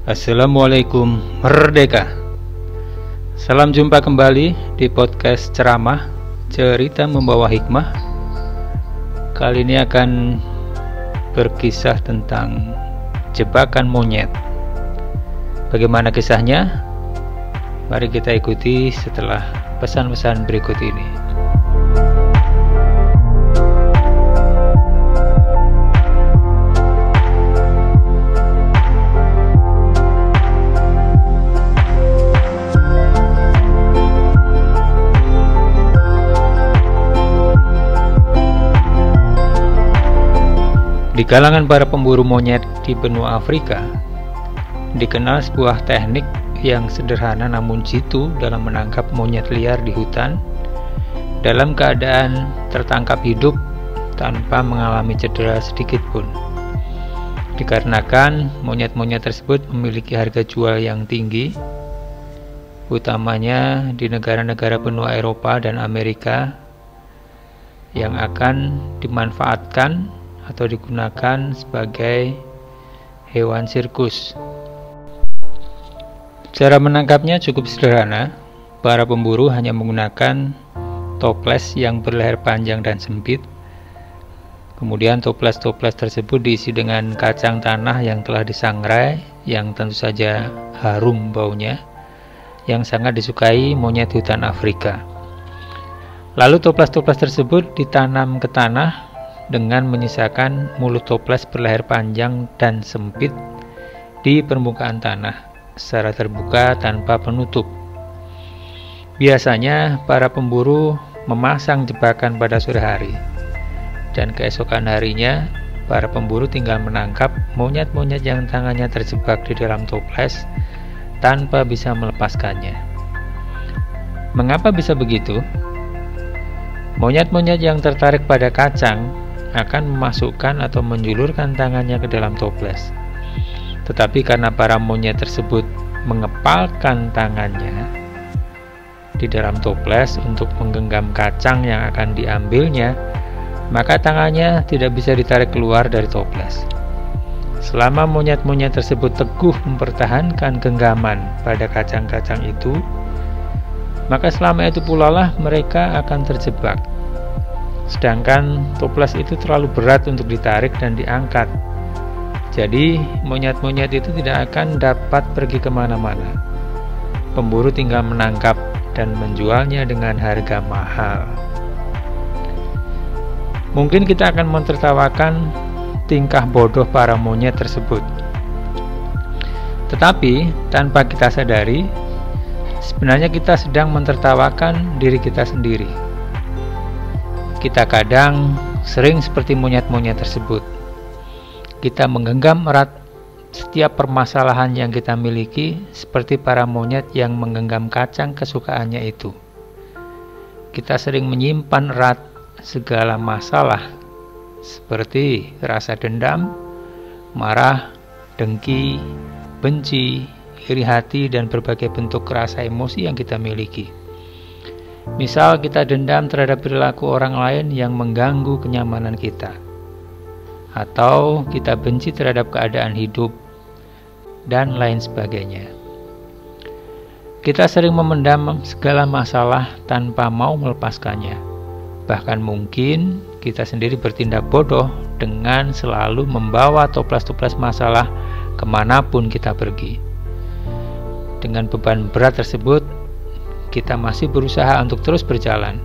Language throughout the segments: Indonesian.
Assalamualaikum Merdeka. Salam jumpa kembali di podcast ceramah Cerita Membawa Hikmah. Kali ini akan berkisah tentang jebakan monyet. Bagaimana kisahnya? Mari kita ikuti setelah pesan-pesan berikut ini. Di kalangan para pemburu monyet di benua Afrika, dikenal sebuah teknik yang sederhana namun jitu dalam menangkap monyet liar di hutan dalam keadaan tertangkap hidup tanpa mengalami cedera sedikit pun. Dikarenakan monyet-monyet tersebut memiliki harga jual yang tinggi, utamanya di negara-negara benua Eropa dan Amerika, yang akan dimanfaatkan atau digunakan sebagai hewan sirkus. Cara menangkapnya cukup sederhana. Para pemburu hanya menggunakan toples yang berleher panjang dan sempit. Kemudian toples-toples tersebut diisi dengan kacang tanah yang telah disangrai, yang tentu saja harum baunya, yang sangat disukai monyet hutan Afrika. Lalu toples-toples tersebut ditanam ke tanah dengan menyisakan mulut toples berleher panjang dan sempit di permukaan tanah secara terbuka tanpa penutup. Biasanya para pemburu memasang jebakan pada sore hari, dan keesokan harinya para pemburu tinggal menangkap monyet-monyet yang tangannya terjebak di dalam toples tanpa bisa melepaskannya. Mengapa bisa begitu? Monyet-monyet yang tertarik pada kacang akan memasukkan atau menjulurkan tangannya ke dalam toples. Tetapi karena para monyet tersebut mengepalkan tangannya di dalam toples untuk menggenggam kacang yang akan diambilnya, maka tangannya tidak bisa ditarik keluar dari toples. Selama monyet-monyet tersebut teguh mempertahankan genggaman pada kacang-kacang itu, maka selama itu pula lah mereka akan terjebak. Sedangkan toples itu terlalu berat untuk ditarik dan diangkat. Jadi monyet-monyet itu tidak akan dapat pergi kemana-mana. Pemburu tinggal menangkap dan menjualnya dengan harga mahal. Mungkin kita akan mentertawakan tingkah bodoh para monyet tersebut. Tetapi tanpa kita sadari, sebenarnya kita sedang mentertawakan diri kita sendiri. Kita kadang sering seperti monyet-monyet tersebut. Kita menggenggam erat setiap permasalahan yang kita miliki seperti para monyet yang menggenggam kacang kesukaannya itu. Kita sering menyimpan erat segala masalah seperti rasa dendam, marah, dengki, benci, iri hati, dan berbagai bentuk rasa emosi yang kita miliki. Misal kita dendam terhadap perilaku orang lain yang mengganggu kenyamanan kita, atau kita benci terhadap keadaan hidup, dan lain sebagainya. Kita sering memendam segala masalah tanpa mau melepaskannya. Bahkan mungkin kita sendiri bertindak bodoh dengan selalu membawa toples-toples masalah kemanapun kita pergi. Dengan beban berat tersebut, kita masih berusaha untuk terus berjalan.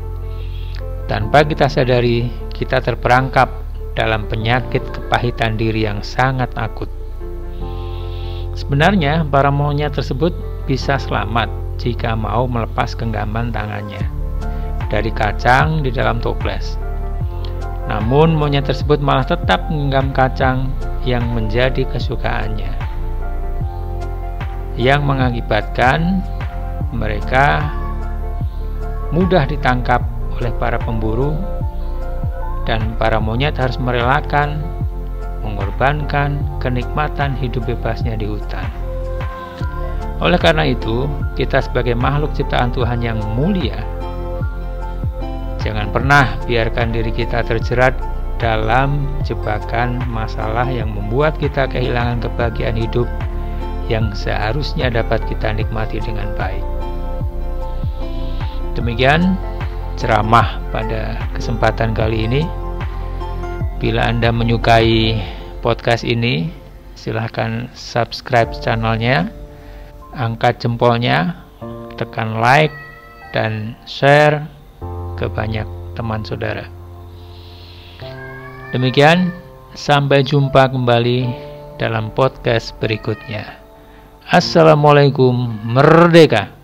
Tanpa kita sadari, kita terperangkap dalam penyakit kepahitan diri yang sangat akut. Sebenarnya, para monyet tersebut bisa selamat jika mau melepas genggaman tangannya dari kacang di dalam toples. Namun, monyet tersebut malah tetap menggenggam kacang yang menjadi kesukaannya, yang mengakibatkan mereka mudah ditangkap oleh para pemburu, dan para monyet harus merelakan, mengorbankan kenikmatan hidup bebasnya di hutan. Oleh karena itu, kita sebagai makhluk ciptaan Tuhan yang mulia, jangan pernah biarkan diri kita terjerat dalam jebakan masalah yang membuat kita kehilangan kebahagiaan hidup yang seharusnya dapat kita nikmati dengan baik. Demikian ceramah pada kesempatan kali ini. Bila Anda menyukai podcast ini, silahkan subscribe channelnya, angkat jempolnya, tekan like, dan share ke banyak teman saudara. Demikian, sampai jumpa kembali dalam podcast berikutnya. Assalamualaikum, merdeka!